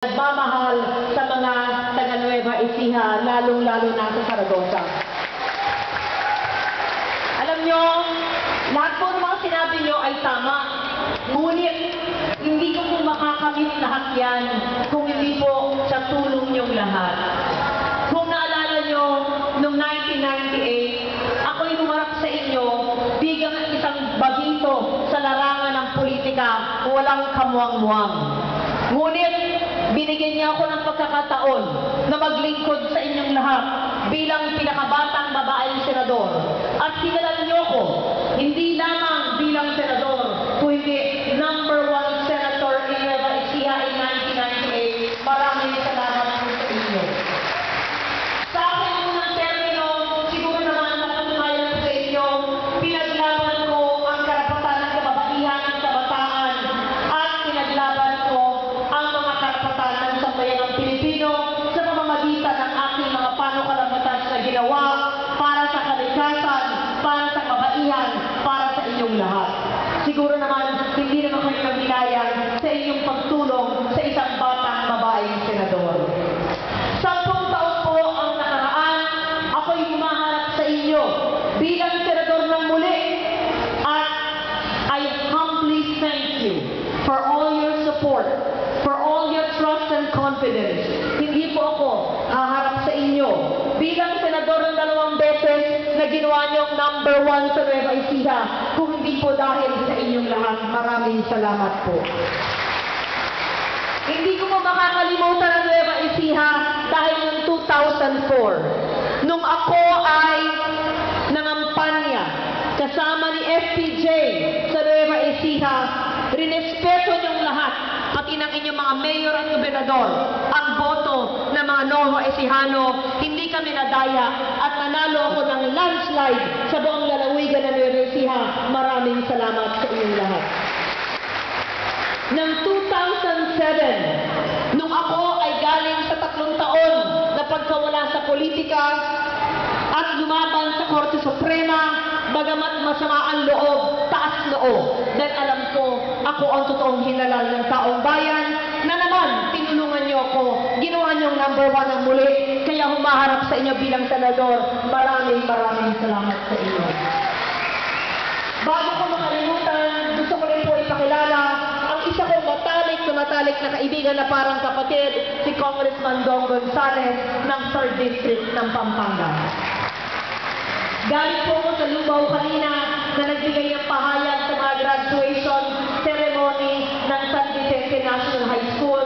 nagmamahal sa mga taga Nueva Ecija, lalong-lalo na sa Zaragoza. Alam nyo, lahat po ng mga sinabi nyo ay tama. Ngunit, hindi ko po makakamit lahat yan kung hindi po sa tulong nyong lahat. Kung naalala nyo, noong 1998, ako'y humarap sa inyo bilang isang bagito sa larangan ng politika, walang kamuang-muang. Ngunit, binigyan niya ako ng pagkakataon na maglingkod sa inyong lahat bilang pinakabatang babaeng senador. At sinalal niyo ko, hindi lamang bilang senador, kundi #1 senator in Nueva Ecija in 1998. Maraming salamat po sa inyo. Sa aking unang termino, siguro naman natutunayan ko sa inyo, pinaglaban ko ang karapatan ng kababaihan ng kabataan at pinaglaban ko ang mga karapatan ng sambayanang Pilipino sa pamamagitan ng aking mga panukalamatan na ginawa para sa kalikasan, para sa kababaihan, para sa inyong lahat. Siguro naman, hindi naman kayo nabinayang sa inyong pagtulong sa isang batang babaeng senador. 10 taon po ang nakaraan, ako'y humaharap sa inyo bilang senador ng muli at I humbly thank you for all your support, for all your trust and confidence. Hindi po ako haharap sa inyo bilang senador ng 2 beses na ginawa niyong #1 sa Nueva Ecija kung hindi po dahil sa inyong lahat. Maraming salamat po. Hindi ko po makakalimutan ang Nueva Ecija dahil noong 2004, nung ako ay nangampanya kasama ni FPJ sa Nueva Ecija, rinespeto niyong lahat, pati ng inyong mga mayor at gobernador, ang boto ng mga Nueva Ecijano. Hindi kami nadaya at nanalo ako ng landslide sa buong lalawigan ng Nueva Ecija. Maraming salamat sa inyong lahat. Ng 2007, nung ako ay galing sa 3 taon na pagkawala sa politika at lumaban sa Korte Suprema, bagamat masama ang loob, taas loob. Dahil alam ko, ako ang totoong hinalal ng taong bayan na naman tinulungan niyo ako, ginawa niyong #1 ang muli, kaya humaharap sa inyo bilang senador. Maraming salamat sa inyo. Bago ko makalimutan, gusto ko rin po ipakilala ang isa kong matalik na kaibigan na parang kapatid, si Congressman Dong Gonzales ng 3rd District ng Pampanga. Galing po ako sa Lubao kanina na nagbigay ng pahayag sa mga graduation ceremony ng San Vicente National High School